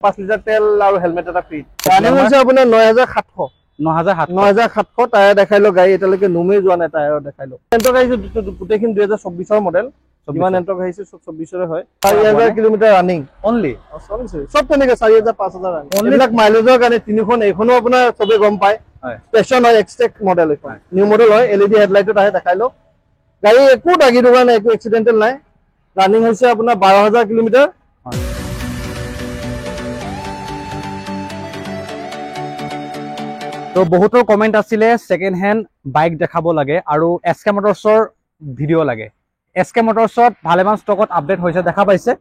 5 litre তেল আৰু helmet এটা ফ্ৰী। ৰানিং হৈছে আপোনাৰ 9700 9700 টায়াৰ দেখাইলো গাড়ী এটালৈকে নুমে যোৱা নাই টায়াৰ দেখাইলো। এন্টক আহিছে গোটেইখিনি 2024 ৰ মডেল। যিমান এন্টক আহিছে সব 24 ৰে হয়। 4000 কিলোমিটাৰ ৰানিং অনলি। সব তেনেকে 4000 5000 ৰানিং। এইবিলাক মাইলেজৰ কাৰণে তিনিখন এইখনো আপোনাৰ সবে গম পায়। স্পেশাল হয় এক্সটেক মডেল এখন। নিউ মডেল হয় এলইডি হেডলাইটত আহে দেখাইলো। গাড়ী একো দাগি দুগা নাই একো এক্সিডেন্টাল নাই। ৰানিং হৈছে আপোনাৰ 12000 কিলোমিটাৰ। তো বহুতৰ কমেন্ট আছিলে সেকেন্ড হ্যান্ড বাইক দেখাব লাগে আৰু এসকে মোটৰছৰ ভিডিও লাগে। এসকে মোটৰছত ভালেমান ষ্টকত আপডেট হৈছে দেখা পাইছে।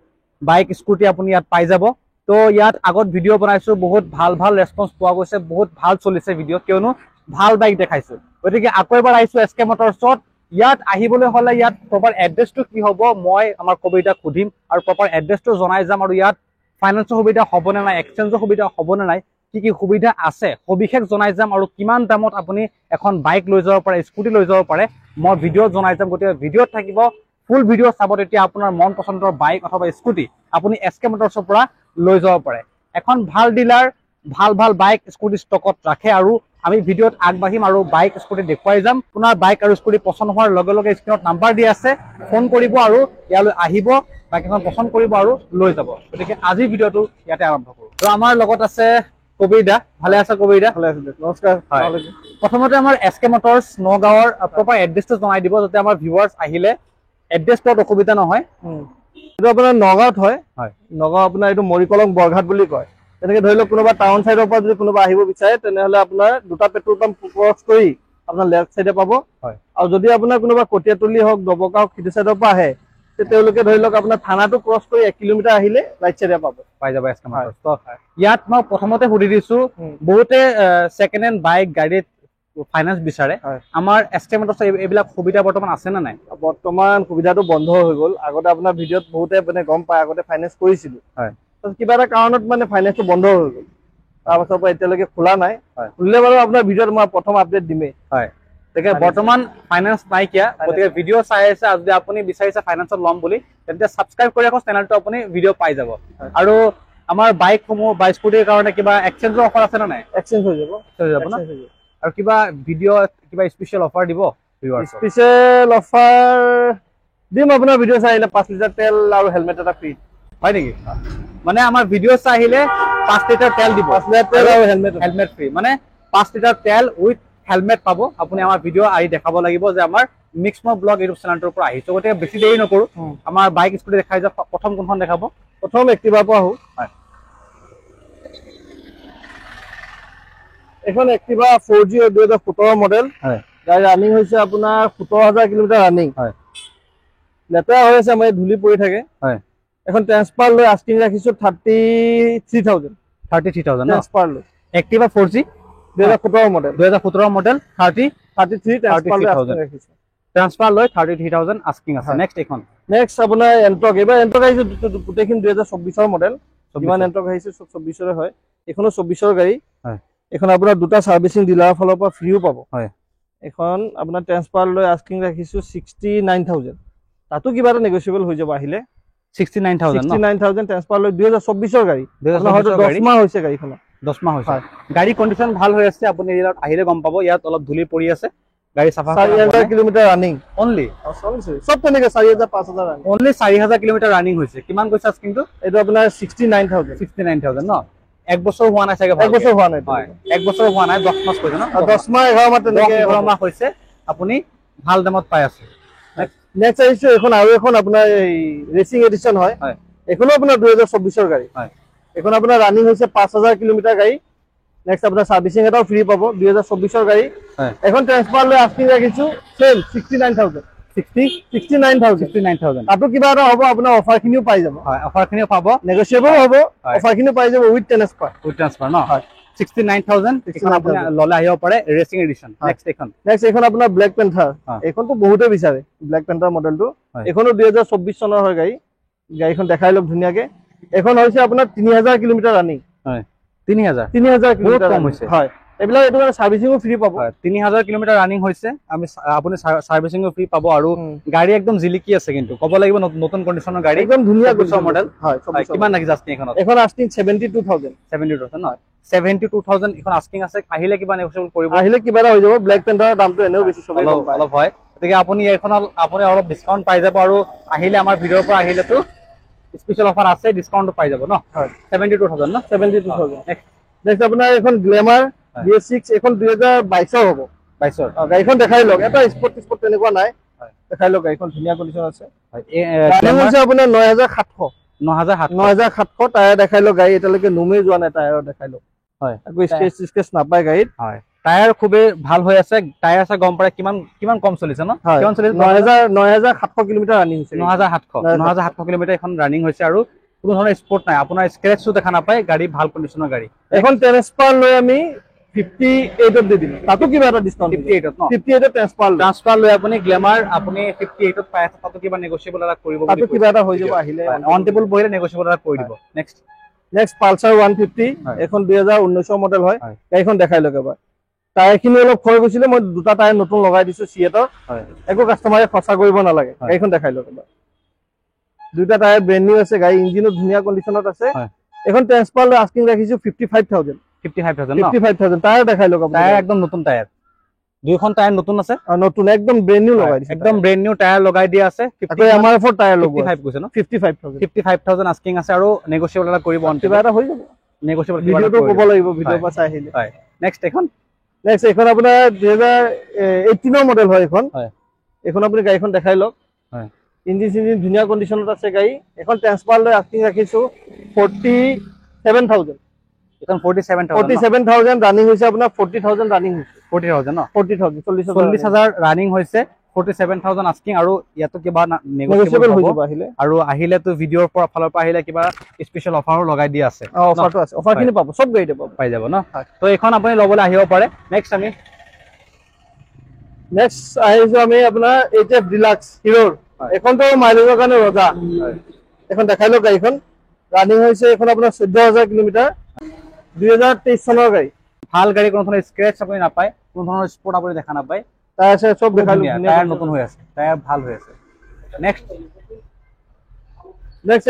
বাইক স্কুটি আপুনি ইয়াত পাই যাব। তো ইয়াত আগত ভিডিও বনাইছো বহুত ভাল ৰেসপন্স পোৱা গৈছে, বহুত ভাল চলিছে ভিডিও কিয়নো ভাল বাইক দেখাইছো। গতিকে আকৌ এবাৰ আইছো এসকে মোটৰছত। ইয়াত আহিবলৈ হলে ইয়াত প্ৰপাৰ এড্ৰেছটো কি হ'ব মই আমাৰ কবিতা খুদিম আৰু প্ৰপাৰ এড্ৰেছটো জনাই যাম আৰু ইয়াত ফাইনান্সৰ সুবিধা হ'বনে নাই, এক্সচেঞ্জৰ সুবিধা হ'বনে নাই, কি সুবিধা আছে সবিশেষ জনাই যাম আৰু কিমান দামত আপুনি এখন বাইক লৈ যাব পাৰে, স্কুটি লৈ যাব পাৰে মই ভিডিঅ'ত জনাই যাম। গতিকে ভিডিঅ'ত থাকিব ফুল ভিডিঅ' চাব, তেতিয়া আপোনাৰ মন পছন্দৰ বাইক অথবা স্কুটি আপুনি এসকে মোটৰছৰ পৰা লৈ যাব পাৰে। এখন ভাল ডিলাৰ ভাল বাইক স্কুটি ষ্টকত ৰাখে আৰু আমি ভিডিঅ'ত আগবাঢ়িম আৰু বাইক স্কুটি দেখুৱাই যাম। আপোনাৰ বাইক আৰু স্কুটি পছন্দ হোৱাৰ লগে লগে স্ক্ৰীনত নাম্বাৰ দি আছে, ফোন কৰিব আৰু ইয়ালৈ আহিব, বাইক এখন পছন্দ কৰিব আৰু লৈ যাব। গতিকে আজিৰ ভিডিঅ'টো ইয়াতে আৰম্ভ কৰোঁ। তো আমাৰ লগত আছে কবিৰদা। ভালে আছে কবিৰদা? ভালে আছে, নমস্কাৰ। প্ৰথমতে আমাৰ এসকে মোটৰছ নগাঁৱৰ প্ৰপাৰ এড্ৰেছটো জনাই দিব যাতে আমাৰ ভিউৱাৰ্ছ আহিলে এড্ৰেছটোত অসুবিধা নহয়। এইটো আপোনাৰ নগাঁৱত হয়। নগাঁও আপোনাৰ এইটো মৰিকলং বৰঘাট বুলি কয়। তেনেকে ধৰি লওক কোনোবা টাউন সাইডৰ পৰা যদি কোনোবা আহিব বিচাৰে তেনেহলে আপোনাৰ দুটা পেট্ৰল পাম্প ক্ৰছ কৰি আপোনাৰ লেফট সাইডে পাব। আৰু যদি আপোনাৰ কোনোবা কটিয়াতলি হওক দবকা হওক সিটো সাইডৰ পৰা আহে তেওঁলোকে ধৰি লওক আপোনাৰ থানাটো ক্ৰছ কৰি 1 কিলোমিটাৰ আহিলে ৰাইট সাইডে পাই যাব এসকে মোটৰছ। তো ইয়াত মই প্ৰথমতে সুধি দিছো বহুতে সেকেন্ড হ্যান্ড বাইক গাড়ীত ফাইনান্স বিচাৰে, আমাৰ এসকে মোটৰছ এইবিলাক সুবিধা বৰ্তমান আছে না নাই? বৰ্তমান সুবিধাটো বন্ধ হৈ গ'ল। আগতে আপোনাৰ ভিডিঅ'ত বহুতে মানে গম পায় আগতে ফাইনান্স কৰিছিল। কিবা এটা কাৰণত মানে ফাইনান্সটো বন্ধ হৈ গ'ল। তাৰপাছৰ পৰা এতিয়ালৈকে খোলা নাই। খুলিলে বাৰু আপোনাৰ ভিডিঅ'ত মই প্ৰথম আপডেট দিমেই। গতিকে বৰ্তমান ফাইনান্স নাইকিয়া। গতিকে ভিডিঅ' চাই আছে আৰু যদি আপুনি বিচাৰিছে ফাইনান্সত ল'ম বুলি তেন্তে ছাবস্ক্ৰাইব কৰি ৰাখক চেনেলটো, আপুনি ভিডিঅ' পাই যাব। আৰু আমাৰ বাইকসমূহ বা স্কুটিৰ কাৰণে কিবা এক্সচেঞ্জৰ অফাৰ আছে নে নাই? এক্সচেঞ্জ হৈ যাব ন? আৰু কিবা ভিডিঅ' কিবা স্পেচিয়েল অফাৰ দিব? স্পেচিয়েল অফাৰ দিম আপোনাৰ ভিডিঅ' চাই আহিলে 5 লিটাৰ তেল আৰু হেলমেট এটা ফ্ৰী। হয় নেকি? মানে আমাৰ ভিডিঅ' চাই আহিলে 5 লিটাৰ তেল দিব, 5 লিটাৰ তেল আৰু হেলমেট ফ্ৰী। মানে 5 লিটাৰ তেল উইথ হেলমেট পাব। আপুনি আমাৰ ভিডিঅ' আহি দেখাব লাগিব যে আমাৰ মিক্স মো ব্লগ ইউটিউব চেনেলটোৰ পৰা আহিছে। গতিকে বেছি দেৰি নকৰো, আমাৰ বাইক স্কুটি দেখাই যাওক। প্ৰথম কোনখন দেখাব? প্ৰথম এক্টিভাৰ পৰা আহো। এখন এক্টিভা 4G 2017 মডেল। গাড়ী ৰানিং হৈছে আপোনাৰ 17000 কিলোমিটাৰ ৰানিং। লেতেৰা হৈ আছে, আমাৰ ধূলি পৰি থাকে। এখন ট্ৰান্সফাৰ লৈ আস্কিং ৰাখিছো 33000 ট্ৰান্সফাৰ লৈ। এক্টিভা 4G 2017 মডেল 33 ট্ৰান্সফাৰ লৈ 33000 আস্কিং আছে। নেক্সট আপোনাৰ এন্টক। এইবাৰ এন্টক আহিছে গোটেইখিনি 2024 ৰ মডেল। যিমান এন্টক আহিছে সব 24 ৰে হয়। এখনো 24 ৰ গাড়ী। এখন আপোনাৰ দুটা সাৰ্ভিসিং ডিলাৰৰ ফালৰ পৰা ফ্ৰীও পাব। এখন আপোনাৰ ট্ৰান্সফাৰ লৈ আস্কিং ৰাখিছো 69000। তাতো কিবা এটা নেগোশিয়েবল হৈ যাব আহিলে। 69000 ট্ৰান্সফাৰ লৈ 2024 ৰ গাড়ী। হয়তো 10 মাহ হৈছে গাড়ীখন। 10 মাহ হৈছে। গাড়ী কন্ডিশন ভাল হৈ আছে, আপুনি ইয়াত আহিলে গম পাব। ইয়াত অলপ ধূলি পৰি আছে, গাড়ী সাফা। 4000 কিলোমিটাৰ ৰানিং অনলি। সব তেনেকে 4000 5000 ৰানিং অনলি 4000 কিলোমিটাৰ ৰানিং হৈছে। কিমান কৈছে আস্কিংটো? এইটো আপোনাৰ 69000 ন? 1 বছৰ হোৱা নাই চাগে? 1 বছৰ হোৱা নাই। 1 বছৰ হোৱা নাই, 10 মাহ কৈছে ন? 10 মাহ 11 মাহ তেনেকে 11 মাহ হৈছে। আপুনি ভাল দামত পাই আছে। নেক্সট আহিছো এখন আৰু এখন আপোনাৰ এই ৰেচিং এডিশন হয়। এখনো আপোনাৰ 2024 ৰ গাড়ী। এখন আপোনাৰ ৰানিং হৈছে 5000 কিলোমিটাৰ গাড়ী। নেক্সট আপোনাৰ সাৰ্ভিসিং এটাও ফ্ৰী পাব। 2024 ৰ গাড়ী। এখন ট্ৰান্সফাৰ লৈ আস্কিং ৰাখিছো সেম 69000 তাতো কিবা এটা হ'ব, আপোনাৰ অফাৰ খিনিও পাই যাব। অফাৰ খিনিও পাব, নেগোশিয়েবল হ'ব। অফাৰ খিনিও পাই যাব উইথ ট্ৰান্সফাৰ। ন? 69000 এখন আপুনি ললে আহিব পাৰে ৰেচিং এডিশন। নেক্সট এখন আপোনাৰ ব্লেক পেন্থাৰ। এখনতো বহুতে বিচাৰে ব্লেক পেন্থাৰ মডেলটো। এখনো 2024 চনৰ হয় গাড়ী। গাড়ীখন দেখাই লওক ধুনীয়াকে। এখন হৈছে আপোনাৰ 3000 কিলোমিটাৰ ৰানিং। 3000 কিলোমিটাৰ কম হৈছে। হয়, এইবিলাক এইটো মানে সাৰ্ভিসিংও ফ্ৰী পাব 3000 কিলোমিটাৰ ৰানিং হৈছে আমি আপুনি সাৰ্ভিসিংও ফ্ৰী পাব আৰু গাড়ী একদম জিলিকি আছে কিন্তু ক'ব লাগিব নতুন কণ্ডিচনৰ গাড়ী একদম ধুনীয়া মডেল হয় কিমান লাগিছে আস্কিং এখনত এখন আস্কিং 72000 ন 72000 এখন আস্কিং আছে আহিলে কিবা নেগোচিয়েবল কৰিব আহিলে কিবা এটা হৈ যাব ব্লেক পেন্টাৰৰ দামটো এনেও বেছি চবে গম পায় অলপ হয় গতিকে আপুনি এইখন আপুনি অলপ ডিসকাউন্ট পাই যাব আৰু আহিলে আমাৰ ভিডিঅ'ৰ পৰা আহিলেতো স্পেশাল অফাৰ আছে ডিসকাউন্ট পাই যাব ন হয় 72000 ন 72000 নেক্সট আপোনাৰ এখন গ্লেমাৰ BS6 এখন 2022 হ'ব 22 গাড়ীখন দেখাই লওক এটা স্পট তেনেকুৱা নাই দেখাই লওক গাড়ীখন ধুনীয়া কণ্ডিচন আছে দাম হৈছে আপোনাৰ 9700 9700 টায়াৰ দেখাই লওক গাড়ী এটালৈকে নুমেই যোৱা নাই টায়াৰ দেখাই লওক হয় আকৌ স্কেচ নাপায় গাড়ীত হয় টায়াৰ খুবেই ভাল হৈ আছে টায়াৰ আছে গম পায় কিমান কম চলিছে ন কিমান চলিছে 9700 কিলোমিটাৰ ৰানিং হৈছে 9700 কিলোমিটাৰ এখন ৰানিং হৈছে আৰু কোনো ধৰণৰ স্পট নাই আপোনাৰ স্ক্ৰেচও দেখা নাপায় গাড়ী ভাল কণ্ডিচনৰ গাড়ী এখন ট্ৰান্সফাৰ লৈ আমি 58 দি দিম তাতো কিবা এটা ডিসকাউন্ট 58 ন 58 ট্ৰান্সফাৰ লৈ আপুনি গ্লেমাৰ আপুনি 58 পাই আছে তাতো কিবা নেগোচিয়েবল এটা কৰিব তাতো কিবা এটা হৈ যাব আহিলে অন টেবল বহিলে নেগোচিয়েবল এটা কৰি দিব নেক্সট পালসাৰ 150 এখন 2019 মডেল হয় গাড়ীখন দেখাই লওক এবাৰ টায়াৰখিনি অলপ ক্ষয় গৈছিলে মই দুটা টায়াৰ নতুন লগাই দিছো সিয়েটৰ একো কাস্টমাৰে খৰচা কৰিব নালাগে গাড়ীখন দেখাই লওক এবাৰ দুটা টায়াৰ ব্ৰেন্ড নিউ আছে গাড়ী ইঞ্জিনো ধুনীয়া কণ্ডিচনত আছে এখন ট্ৰান্সফাৰ লৈ আস্কিং ৰাখিছো 55000 টায়াৰ দেখাই লওক টায়াৰ একদম নতুন টায়াৰ দুইখন টায়াৰ নতুন আছে নতুন একদম ব্ৰেন্ড নিউ লগাই দিছে একদম ব্ৰেন্ড নিউ টায়াৰ লগাই দিয়া আছে 50 MRF টায়াৰ লগোৱা 55 কৈছে ন 55000 আস্কিং আছে আৰু নেগোচিয়েবল এটা কৰিব কিবা এটা হৈ যাব নেগোচিয়েবল ভিডিঅ'টো ক'ব লাগিব ভিডিঅ' পৰা চাই আহিলে হয় নেক্সট এখন আপোনাৰ 2018 মডেল হয় এখন আপুনি গাড়ীখন দেখাই লওক ইঞ্জিন ধুনীয়া কণ্ডিচনত আছে গাড়ী এখন ট্ৰান্সফাৰ লৈ আস্কিং ৰাখিছো 47000 এখন 47000 ৰানিং হৈছে আপোনাৰ 40000 ৰানিং হৈছে 40000 ন 40000 ৰানিং হৈছে 47000 আস্কিং আৰু ইয়াতো কিবা নেগোচিয়েবল হৈ যাব আহিলে আৰু আহিলেতো ভিডিঅ'ৰ পৰা ফালৰ পৰা আহিলে কিবা স্পেশাল অফাৰো লগাই দিয়া আছে অফাৰটো আছে অফাৰখিনি পাব সব গাড়ীতে পাব পাই যাব ন তো এখন আপুনি ল'বলৈ আহিব পাৰে নেক্সট আহিছো আমি আপোনাৰ HF ডিলাক্স হিৰোৰ এখনতো মাইলেজৰ কাৰণে ৰজা এখন দেখাই লওক গাড়ীখন ৰানিং হৈছে এখন আপোনাৰ 14000 কিলোমিটাৰ 2023 চনৰ গাড়ী ভাল গাড়ী কোনো ধৰণৰ স্ক্ৰেচ আপুনি নাপায় কোনো ধৰণৰ স্পট আপুনি দেখা নাপায় টায়াৰ আছে সব দেখাই লওক টায়াৰ নতুন হৈ আছে টায়াৰ ভাল হৈ আছে নেক্সট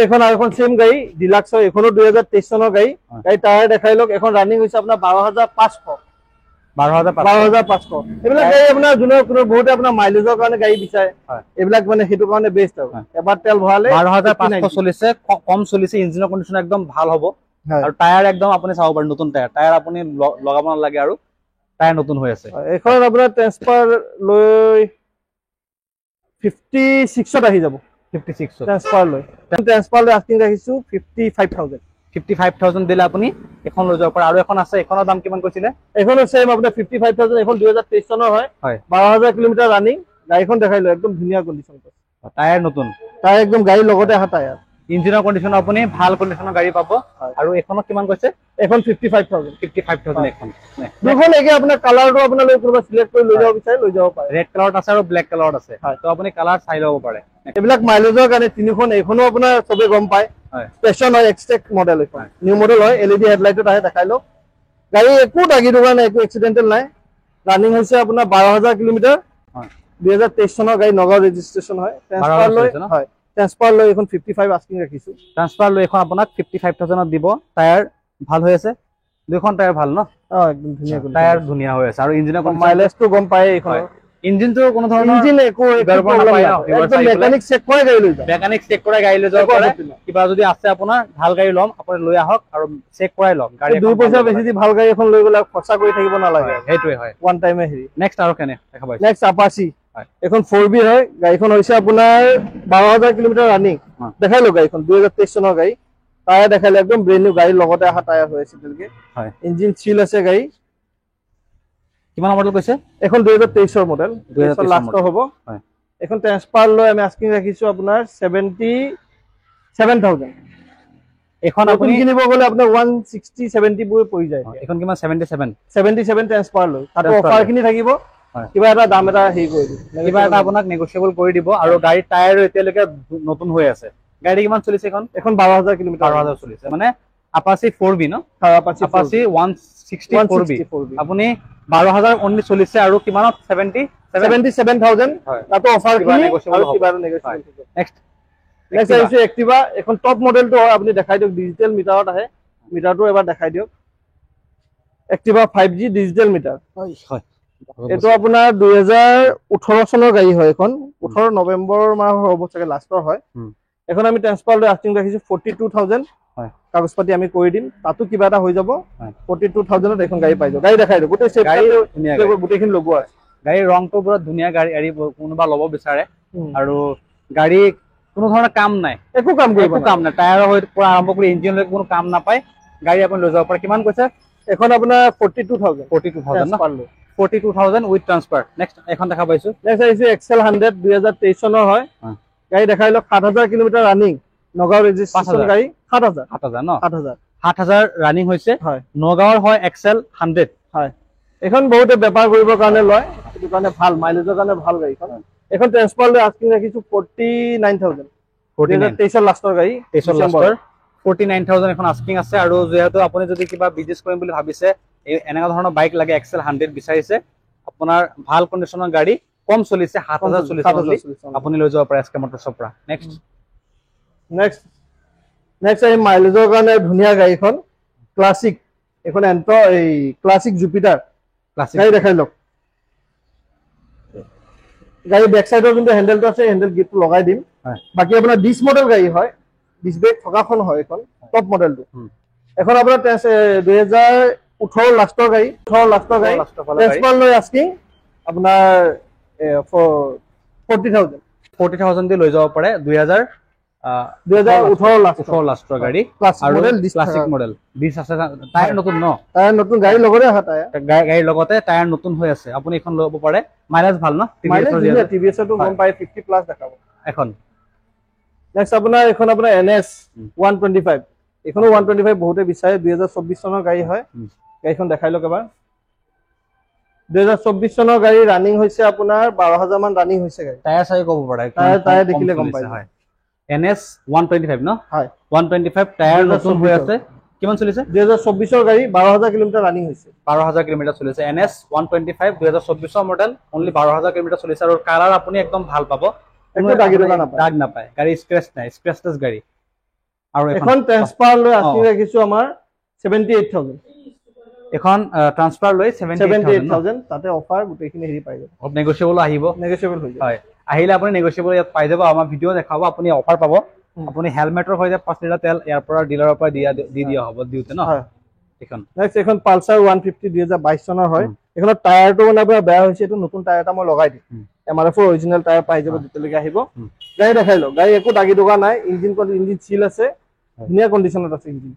এখন আৰু এখন সেম গাড়ী ডিলাক্স হয় এখনো 2023 চনৰ গাড়ী টায়াৰ দেখাই লওক এখন ৰানিং হৈছে আপোনাৰ 12500 এইবিলাক গাড়ী আপোনাৰ যোনে কোনো বহুতে আপোনাৰ মাইলেজৰ কাৰণে গাড়ী বিচাৰে এইবিলাক মানে সেইটো কাৰণে বেষ্ট আৰু এবাৰ তেল ভৰালে 12500 চলিছে কম চলিছে ইঞ্জিনৰ কণ্ডিচন একদম ভাল হ'ব আৰু টায়াৰ একদম আপুনি চাব পাৰে নতুন টায়াৰ আপুনি লগাব নালাগে আৰু টায়াৰ নতুন হৈ আছে এখন আপোনাৰ ট্ৰান্সফাৰ লৈ 56ত আহি যাব 56 ট্ৰান্সফাৰ লৈ আস্কিং ৰাখিছো 55000 দিলে আপুনি এখন লৈ যাব পাৰে আৰু এখন আছে এখনৰ দাম কিমান কৈছিলে এখনো সেম আপোনাৰ 55000 এখন 2023 চনৰ হয় 12000 কিলোমিটাৰ ৰানিং গাড়ীখন দেখাই লওক একদম ধুনীয়া কণ্ডিচন টায়াৰ নতুন টায়াৰ একদম গাড়ীৰ লগতে আহা টায়াৰ ইঞ্জিনৰ কণ্ডিচন আপুনি ভাল কণ্ডিচনৰ গাড়ী পাব আৰু এখনত কিমান কৈছে এখন 55000 এখন দুখন একে আপোনাৰ কালাৰটো আপোনালৈ কোনোবা সিলেক্ট কৰি লৈ যাব বিচাৰে লৈ যাব পাৰে ৰেড কালাৰত আছে আৰু ব্লেক কালাৰত আছে তো আপুনি কালাৰ চাই ল'ব পাৰে এইবিলাক মাইলেজৰ কাৰণে তিনিখন এইখনো আপোনাৰ সবে গম পায় স্পেশাল হয় এক্সটেক মডেল এখন নিউ মডেল হয় LED হেডলাইটত আহে দেখাই লওক গাড়ী একো দাগি দুগা নাই একো এক্সিডেন্টাল নাই ৰানিং হৈছে আপোনাৰ 12000 কিলোমিটাৰ 2023 চনৰ গাড়ী নগাঁও ৰেজিষ্ট্ৰেচন হয় ট্ৰান্সফাৰ লৈ এখন 55 আস্কিং ৰাখিছো ট্ৰান্সফাৰ লৈ এখন আপোনাক 55000ত দিব টায়াৰ ভাল হৈ আছে দুইখন টায়াৰ ভাল ন একদম ধুনীয়া টায়াৰ ধুনীয়া হৈ আছে আৰু ইঞ্জিনৰ মাইলেজটো গম পায় এইখন ইঞ্জিনটো কোনো ধৰণৰ ইঞ্জিন একো একদম মেকানিক চেক কৰে গাড়ী লৈ যায় পাৰে কিবা যদি আছে আপোনাৰ ভাল গাড়ী ল'ম আপুনি লৈ আহক আৰু চেক কৰাই লওক গাড়ী দুই পইচা বেছি দি ভাল গাড়ী এখন লৈ গ'লে খৰচা কৰি থাকিব নালাগে সেইটোৱে হয় ওৱান টাইমে হেৰি নেক্সট আৰু কেনে দেখা পাইছে নেক্সট আপাচি এখন 4B হয় গাড়ীখন হৈছে আপোনাৰ 12000 কিলোমিটাৰ ৰানিং দেখাই লওক গাড়ীখন 2023 চনৰ গাড়ী টায়াৰ দেখাইলে একদম ব্ৰেন্ড নিউ গাড়ীৰ লগতে আহা টায়াৰ হৈ আছে তেলকে ইঞ্জিন সিল আছে গাড়ী কিমান মডেল কৈছে এখন 2023 মডেল 2023 লাষ্ট হ'ব এখন ট্ৰান্সফাৰ লৈ আমি আস্কিং ৰাখিছো আপোনাৰ 77000 এখন আপুনি কিনিব গলে আপোনাৰ 160 70 বৈ পৰি যায় এখন কিমান 77 ট্ৰান্সফাৰ লৈ তাতো অফাৰ খিনি থাকিব কিবা এটা দাম এটা হেৰি কৰি দিব কিবা এটা আপোনাক নেগোচিয়েবল কৰি দিব আৰু গাড়ী টায়াৰ এতিয়ালৈকে নতুন হৈ আছে গাড়ী কিমান চলিছে এখন 12000 কিলোমিটাৰ 12000 চলিছে মানে আপাচি 4B ন আপাচি আপাচি 164B 164B আপুনি 12000 অনলি চলিছে আৰু কিমানত 77,000 হয়। তাতো অফাৰ কিবা খিনি negotiable আৰু হ'ব। কিবা নেগোচিয়েবল হ'ব নেক্সট নেক্সট আহিছে এক্টিভা এখন টপ মডেলটো হয় আপুনি দেখাই দিয়ক ডিজিটেল মিটাৰত আহে মিটাৰটো এবাৰ দেখাই দিয়ক এক্টিভা 5G ডিজিটেল মিটাৰ হয় হয় এইটো আপোনাৰ 2018 চনৰ গাড়ী হয় এখন 18 নৱেম্বৰ মাহ হ'ব চাগে লাষ্টৰ হয় এখন আমি ট্ৰান্সফাৰ লৈ আস্কিং ৰাখিছো 42,000 হয় কাগজ পাতি আমি কৰি দিম তাতো কিবা এটা হৈ যাব হয় 42,000 ত এখন গাড়ী পাই যাব গাড়ী দেখাই দিও গোটেই সেট গাড়ী ধুনীয়া গাড়ী। গোটেইখিনি লগোৱা আছে গাড়ীৰ ৰংটো পুৰা ধুনীয়া গাড়ী কোনোবা ল'ব বিচাৰে উম। আৰু গাড়ী কোনো ধৰণৰ কাম নাই একো কাম কৰিব একো কাম নাই টায়াৰৰ হৈ পৰা আৰম্ভ কৰি ইঞ্জিনলৈকে কোনো কাম নাপায় গাড়ী আপুনি লৈ যাব পাৰে কিমান কৈছে এখন আপোনাৰ 42,000 42,000 ন ট্ৰান্সফাৰ লৈ 42,000 উইথ ট্ৰান্সফাৰ নেক্সট এখন দেখা পাইছো নেক্সট আহিছে এক্সেল 100 2023 চনৰ হয় গাড়ী দেখাই লওক 7,000 কিলোমিটাৰ ৰানিং নগাঁও ৰেজিষ্ট্ৰেচন 5,000 গাড়ী 7,000 7,000 ন 7,000 7,000 ৰানিং হৈছে হয় নগাঁৱৰ হয় এক্সেল 100 হয় এখন বহুতে বেপাৰ কৰিবৰ কাৰণে লয় সেইটো কাৰণে ভাল মাইলেজৰ কাৰণে ভাল গাড়ীখন এখন ট্ৰান্সফাৰ লৈ আস্কিং ৰাখিছো 49,000 2023 লাষ্টৰ গাড়ী 23 লাষ্টৰ 49,000 এখন আস্কিং আছে আৰু যেহেতু আপুনি যদি কিবা বিজনেছ কৰিম বুলি ভাবিছে এনেকুৱা ধৰণৰ বাইক লাগে এক্সেল 100 বিচাৰিছে আপোনাৰ ভাল কণ্ডিচনৰ গাড়ী কম চলিছে 7,000 চলিছে আপুনি লৈ যাব পাৰে এছকে মটৰছৰ পৰা নেক্সট নেক্সট এই মাইলেজৰ কাৰণে ধুনীয়া গাড়ীখন ক্লাছিক এখন এই ক্লাছিক জুপিটাৰ ক্লাছিক গাড়ী দেখাই লওক গাড়ী বেক সাইডৰ কিন্তু হেন্ডেলটো আছে হেন্ডেল গিফ্ট লগাই দিম বাকি আপোনাৰ ডিস মডেল গাড়ী হয় ডিস ব্ৰেক থকাখন হয় এখন টপ মডেলটো এখন আপোনাৰ 2018 লাষ্টৰ গাড়ী 18 লাষ্টৰ গাড়ী ট্ৰান্সফাৰ লৈ আস্কিং আপোনাৰ 40,000 দি লৈ যাব পাৰে 2018 লাষ্টৰ গাড়ী আৰু ক্লাছিক মডেল 20 আছে টায়াৰ নতুন ন টায়াৰ নতুন গাড়ী লগতে আহা গাড়ীৰ লগতে টায়াৰ নতুন হৈ আছে আপুনি এখন ল'ব পাৰে মাইলেজ ভাল ন টিভিএছ টো গম পাই 50 প্লাস দেখাব এখন নেক্সট আপোনাৰ এখন আপোনাৰ NS 125 এখনো 125 বহুতে বিচাৰে 2024 চনৰ গাড়ী হয় গাড়ীখন দেখাই লওক এবাৰ 2024 চনৰ গাড়ী ৰানিং হৈছে আপোনাৰ 12,000 মান ৰানিং হৈছে গাড়ী টায়াৰ চাই ক'ব পাৰে টায়াৰ দেখিলে গম পাই হয় NS 125 ন হয় 125 টায়াৰ নতুন হৈ আছে কিমান চলিছে 2024 ৰ গাড়ী 12,000 কিলোমিটাৰ ৰানিং হৈছে 12,000 কিলোমিটাৰ চলিছে NS 125 2024 মডেল অনলি 12,000 কিলোমিটাৰ চলিছে আৰু কালাৰ আপুনি একদম ভাল পাব একো দাগ নাপায় গাড়ী স্ক্ৰেচ নাই স্ক্ৰেচলেছ গাড়ী আৰু এখন ট্ৰান্সফাৰ লৈ আস্কিং ৰাখিছো আমাৰ 78,000 এখন ট্ৰান্সফাৰ লৈ 78,000 তাতে অফাৰ গোটেইখিনি হেৰি পাই যাব অলপ নেগোচিয়েবল আহিব নেগোচিয়েবল হৈ যাব হয় আহিলে আপুনি নেগোচিয়েবল ইয়াত পাই যাব আমাৰ ভিডিও দেখাব আপুনি অফাৰ পাব আপুনি হেলমেটৰ হৈ যায় 5 লিটাৰ তেল ইয়াৰ পৰা ডিলাৰৰ পৰা দি দিয়া হ'ব দিওতে ন হয় এখন নেক্সট এখন পালসাৰ 150 2022 চনৰ হয় এখনৰ টায়াৰটো মানে আপোনাৰ বেয়া হৈছে এটো নতুন টায়াৰ এটা মই লগাই দিম MRF অৰিজিনাল টায়াৰ পাই যাব যেতিয়ালৈকে আহিব গাড়ী দেখাই লওক গাড়ী একো দাগি দোকা নাই ইঞ্জিন সিল আছে ধুনীয়া কণ্ডিচনত আছে ইঞ্জিন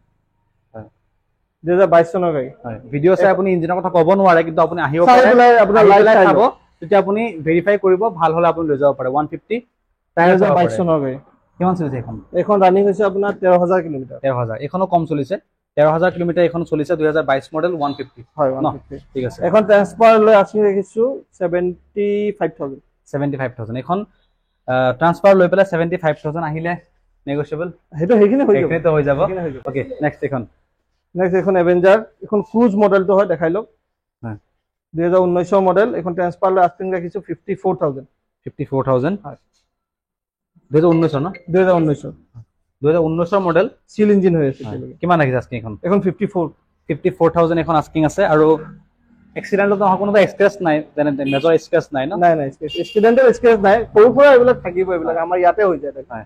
2022 চনৰ গাড়ী হয় ভিডিও চাই আপুনি ইঞ্জিনৰ কথা ক'ব নোৱাৰে কিন্তু আপুনি আহিব পাৰে আপোনাৰ লাইভ চাব তেতিয়া আপুনি ভেৰিফাই কৰিব ভাল হলে আপুনি লৈ যাব পাৰে 150 টায়াৰ 2022 চনৰ গাড়ী কিমান চলিছে এখন ৰানিং হৈছে আপোনাৰ 13,000 কিলোমিটাৰ 13,000 এখনো কম চলিছে 13,000 কিলোমিটাৰ এখন চলিছে 2022 মডেল 150 হয় 150 ঠিক আছে এখন ট্ৰান্সফাৰ লৈ আছি ৰাখিছো 75,000 এখন ট্ৰান্সফাৰ লৈ পেলাই 75,000 আহিলে নেগোচিয়েবল হেটো হেখিনি হৈ যাব ওকে নেক্সট এখন এভেঞ্জাৰ এখন ক্ৰুজ মডেলটো হয় দেখাই লওক 2019 মডেল এখন ট্ৰান্সফাৰ লৈ আস্কিং ৰাখিছো 54,000 হয় 2019 ন 2019 মডেল সিল ইঞ্জিন হৈ আছে কিমান ৰাখিছে আস্কিং এখন 54,000 এখন আস্কিং আছে আৰু এক্সিডেন্টত নহয় কোনো স্ক্ৰেচ নাই যেনে মেজৰ স্ক্ৰেচ নাই ন নাই এক্সিডেন্টেল স্ক্ৰেচ নাই সৰু সুৰা এইবিলাক থাকিব এইবিলাক আমাৰ ইয়াতে হৈ যায় হয়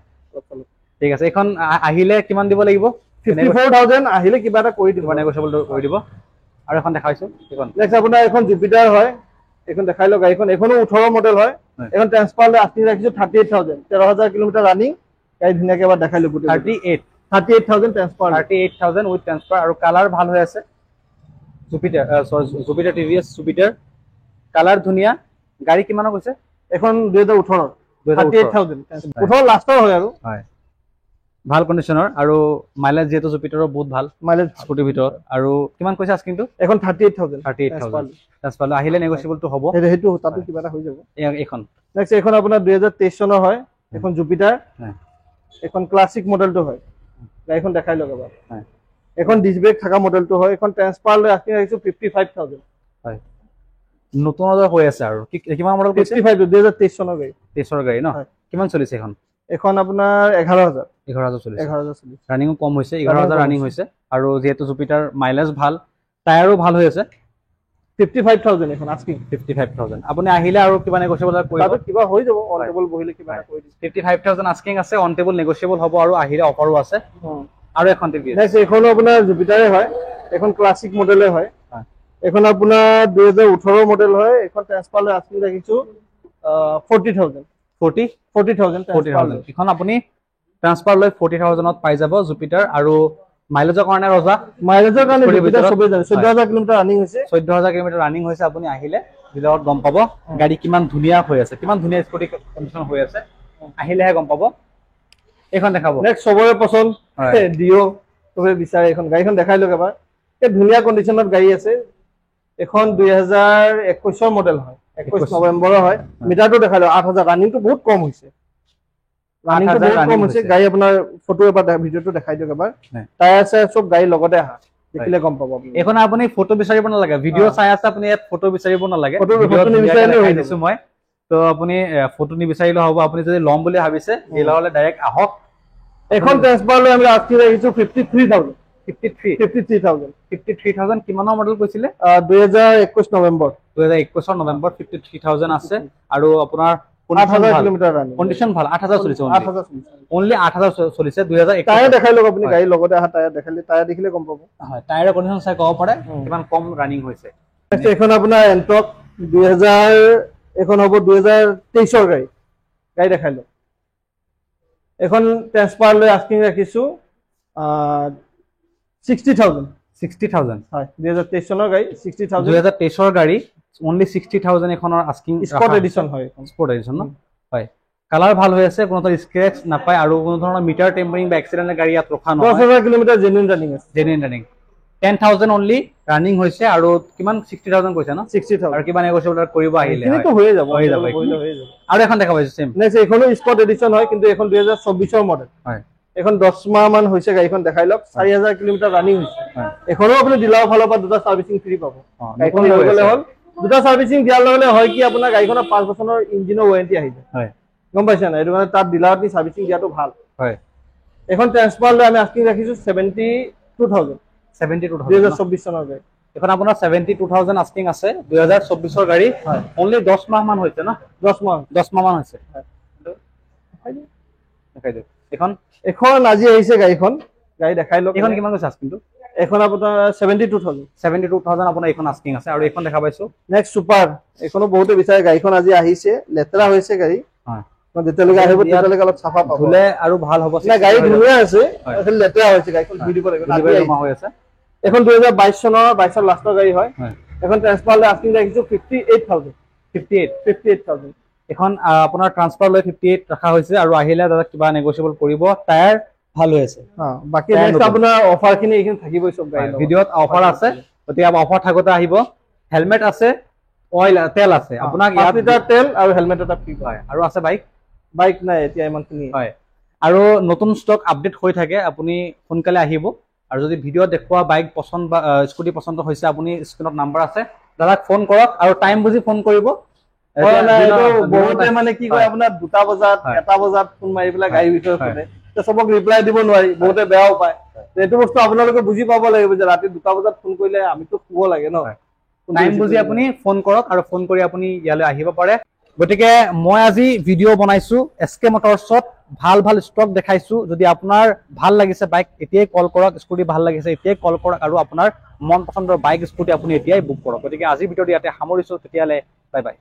ঠিক আছে এখন আহিলে কিমান দিব লাগিব 54,000 আহিলে কিবা এটা কৰি দিব নেগোচিয়েবল কৰি দিব আৰু এখন দেখাইছো এখন নেক্সট আপোনাৰ এখন জুপিটাৰ হয় এখন দেখাই লওক গাড়ীখন এখনো 18 মডেল হয় এখন ট্ৰান্সফাৰ লৈ আস্কিং ৰাখিছো 38,000 13,000 কিলোমিটাৰ ৰানিং গাড়ী ধুনীয়াকে এবাৰ দেখাই লওক 38,000 ট্ৰান্সফাৰ 38,000 উইথ ট্ৰান্সফাৰ আৰু কালাৰ ভাল হৈ আছে জুপিটাৰ টিভিএছ জুপিটাৰ কালাৰ ধুনীয়া গাড়ী কিমানৰ কৈছে এখন 2018 38,000 18 লাষ্টৰ হয় আৰু হয় ভাল কণ্ডিচনৰ আৰু মাইলেজ যেটো জুপিটাৰৰ বহুত ভাল মাইলেজ স্কুটিৰ ভিতৰত আৰু কিমান কৈছে আস্কিংটো এখন 38,000 ট্ৰান্সফাৰ আহিলে নেগোচিয়েবলটো হ'ব হেটো তাতো কিবা এটা হৈ যাব এখন নেক্সট এখন আপোনাৰ 2023 চনৰ হয় এখন জুপিটাৰ এখন ক্লাছিক মডেলটো হয় গাড়ীখন দেখাই লওক এবাৰ এখন ডিস্ক ব্ৰেক থকা মডেলটো হয়। এখন ট্ৰান্সফাৰ লৈ আস্কিং ৰাখিছো 55,000। হয়, নতুন অৰ্ডাৰ হৈ আছে আৰু কিমান মডেল কৈছে? 55 2023 চনৰ গাড়ী। 23 গাড়ী ন? কিমান চলিছে এখন? এখন আপোনাৰ 11,000 চলিছে। 11,000 চলিছে। ৰানিং কম হৈছে, 11,000 ৰানিং হৈছে। আৰু যেহেতু জুপিটাৰ মাইলেজ ভাল, টায়াৰো ভাল হৈ আছে। 55,000 এখন আস্কিং। 55,000 আপুনি আহিলে আৰু কিবা নেগোচিয়েবল কৰিব? কিবা হৈ যাব, অন টেবল বহিলে কিবা কৰি দিম। 55,000 আস্কিং আছে, অন টেবল নেগোচিয়েবল হ'ব আৰু আহিলে অফাৰো আছে। আৰু এখন টিভি নেক্সট এইখনো আপোনাৰ জুপিটাৰে হয়। এখন ক্লাছিক মডেলে হয়। এখন আপোনাৰ 2018 মডেল হয়। এখন ট্ৰান্সফাৰ লৈ আস্কিং ৰাখিছো 40,000। 40,000 এখন আপুনি ট্ৰান্সফাৰ লৈ 40,000ত পাই যাব জুপিটাৰ। আৰু মাইলেজৰ কাৰণে ৰজা, মাইলেজৰ কাৰণে জুপিটাৰ চবেই জানে 14,000 কিলোমিটাৰ ৰানিং হৈছে। 14,000 কিলোমিটাৰ ৰানিং হৈছে। আপুনি আহিলে ভিডিঅ'ত গম পাব গাড়ী কিমান ধুনীয়া হৈ আছে, কিমান ধুনীয়া স্কুটি কণ্ডিশ্যন হৈ আছে। আহিলেহে গম পাব। এইখন দেখাব। নেক্সট চবৰে পছন্দ ডিঅ, চবে বিচাৰে এইখন। গাড়ীখন দেখাই লওক এবাৰ। এই ধুনীয়া কণ্ডিশ্যনত গাড়ী আছে। এখন 2021 মডেল হয়, 21 নৱেম্বৰৰ হয়। মিটাৰটো দেখাই লওক 8,000। ৰানিংটো বহুত কম হৈছে, গাড়ী আপোনাৰ ফটো এবাৰ ভিডিঅ'টো দেখাই দিয়ক এবাৰ। টায়াৰ চায়াৰ চব গাড়ী লগতে আহা, দেখিলে গম পাব। এইখন আপুনি ফটো বিচাৰিব নালাগে, ভিডিঅ' চাই আছে আপুনি, ইয়াত ফটো বিচাৰিব নালাগে। মই তো আপুনি ফটো নিবিচাৰিলেও হ'ব। আপুনি যদি ল'ম বুলি ভাবিছে ডিলাৰলৈ ডাইৰেক্ট আহক। এখন ট্ৰান্সফাৰ লৈ আমি আস্কিং ৰাখিছো 53,000। 53,000 কিমানৰ মডেল কৈছিলে? 2021 নৱেম্বৰ। 2021 নৱেম্বৰ। 53,000 আছে। আৰু আপোনাৰ 8,000 কিলোমিটাৰ ৰানিং, কণ্ডিশ্যন ভাল। 8,000 চলিছে, 8,000 চলিছে। অনলি 8,000 চলিছে। 2021 টায়াৰ দেখাই লওক আপুনি, গাড়ী লগতে আহা টায়াৰ দেখালে, টায়াৰ দেখিলে গম পাব। হয়, টায়াৰৰ কণ্ডিশ্যন চাই ক'ব পাৰে কিমান কম ৰানিং হৈছে। এখন আপোনাৰ এণ্টক 2000, এখন হ'ব 2023 গাড়ী। গাড়ী দেখাই লওক। এখন ট্ৰান্সফাৰ লৈ আস্কিং ৰাখিছো 60,000। 60,000 হয়, 2023 চনৰ গাড়ী। 60,000 2023 গাড়ী, অনলি 60,000 এখনৰ আস্কিং। স্পট এডিশ্যন হয় এখন। স্পট এডিশ্যন ন? হয়, কালাৰ ভাল হৈ আছে, কোনো ধৰণৰ স্ক্ৰেচ নাপায়। আৰু কোনো ধৰণৰ মিটাৰ টেম্পাৰিং বা এক্সিডেণ্টৰ গাড়ী ইয়াত ৰখা নহয়। 10,000 কিলোমিটাৰ জেনুইন ৰানিং আছে। জেনুইন ৰানিং 10,000 অনলি ৰানিং হৈছে। আৰু কিমান 60,000 কৈছে ন? 60,000। আৰু কিবা নেগোচিয়েবল কৰিব আহিলে এইখিনিতো হৈয়ে যাব। আৰু এখন দেখা পাইছো চেম। নেক্সট এইখনো স্পট এডিশ্যন হয়, কিন্তু এখন 2024 মডেল। হয়, এখন 10 মাহ মান হৈছে গাড়ীখন। দেখাই লওক 4,000 কিলোমিটাৰ ৰানিং হৈছে। এখনো আপুনি ডিলাৰৰ ফালৰ পৰা দুটা সাৰ্ভিসিং ফ্ৰী পাব। গাড়ীখন লৈ গ'লে হ'ল। দুটা সাৰ্ভিসিং দিয়াৰ লগে লগে হয় কি আপোনাৰ গাড়ীখনৰ 5 বছৰৰ ইঞ্জিনৰ ৱাৰেণ্টি আহি যায়। হয়, গম পাইছে না? এইটো মানে তাত ডিলাৰত নি সাৰ্ভিসিং দিয়াটো ভাল। হয়। এখন ট্ৰান্সফাৰ লৈ আমি আস্কিং ৰাখিছো 72,000। 72,000 2024 চনৰ গাড়ী। এখন আপোনাৰ 72,000 আস্কিং আছে। 2024 গাড়ী। হয়, অনলি 10 মাহ মান হৈছে ন? 10 মাহ মান হৈছে। দেখাই দিয়ক এখন। এখন আজি আহিছে গাড়ীখন। গাড়ী দেখাই লওক। এখন কিমান কৈছে আস্কিংটো? এখন আপোনাৰ 72,000। 72,000 আপোনাৰ এইখন আস্কিং আছে। আৰু এইখন দেখা পাইছো নেক্সট সুপাৰ। এইখনো বহুতে বিচাৰে। গাড়ীখন আজি আহিছে, লেতেৰা হৈছে গাড়ী। হয়, যেতিয়ালৈকে আহিব তেতিয়ালৈকে অলপ চাফা পাব। ধুলে আৰু ভাল হ'ব। না গাড়ী ধুনীয়া আছে, আসলে লেতেৰা হৈছে গাড়ীখন। ধুই দিব লাগিব। হৈ আছে। এখন 2022 চনৰ 22 লাষ্টৰ গাড়ী হয়। এখন ট্ৰান্সফাৰ লৈ আস্কিং ৰাখিছো 58,000। 58,000 এখন আপোনাৰ ট্ৰান্সফাৰ লৈ 58 ৰখা হৈছে। আৰু আহিলে দাদা কিবা নেগোচিয়েবল কৰিব। টায়াৰ ভাল হৈ আছে। বাকি নেক্সট আপোনাৰ অফাৰখিনি এইখিনি থাকিবই চব গাড়ী। ভিডিঅ'ত অফাৰ আছে, গতিকে অফাৰ থাকোতে আহিব। হেলমেট আছে, অইল তেল আছে। আপোনাক 5 লিটাৰ তেল আৰু হেলমেট এটা ফ্ৰী পায়। আৰু আছে বাইক নাই এতিয়া ইমানখিনি। হয়, আৰু নতুন ষ্টক আপডেট হৈ থাকে। আপুনি সোনকালে আহিব। আৰু যদি ভিডিঅ' দেখুওৱা বাইক পছন্দ বা স্কুটি পছন্দ হৈছে, আপুনি স্ক্ৰীনত নাম্বাৰ আছে, দাদাক ফোন কৰক। আৰু টাইম বুজি ফোন কৰিব। বহুতে মানে কি কয় আপোনাৰ 2টা বজাত 1টা বজাত ফোন মাৰি পেলাই গাড়ীৰ বিষয়ে সোধে। চবক ৰিপ্লাই দিব নোৱাৰি, বহুতে বেয়াও পায়। এইটো বস্তু আপোনালোকে বুজি পাব লাগিব যে ৰাতি 2টা বজাত ফোন কৰিলে আমিতো শুব লাগে ন। টাইম বুজি আপুনি ফোন কৰক। আৰু ফোন কৰি আপুনি ইয়ালৈ আহিব পাৰে। গতিকে মই আজি ভিডিঅ' বনাইছো SK মটৰ্ছত। ভাল ভাল ষ্টক দেখাইছো। যদি আপোনাৰ ভাল লাগিছে বাইক, এতিয়াই কল কৰক। স্কুটি ভাল লাগিছে, এতিয়াই কল কৰক। আৰু আপোনাৰ মন পছন্দৰ বাইক স্কুটি আপুনি এতিয়াই বুক কৰক। গতিকে আজি ভিডিঅ'টো ইয়াতে সামৰিছো। তেতিয়াহ'লে বাই বাই।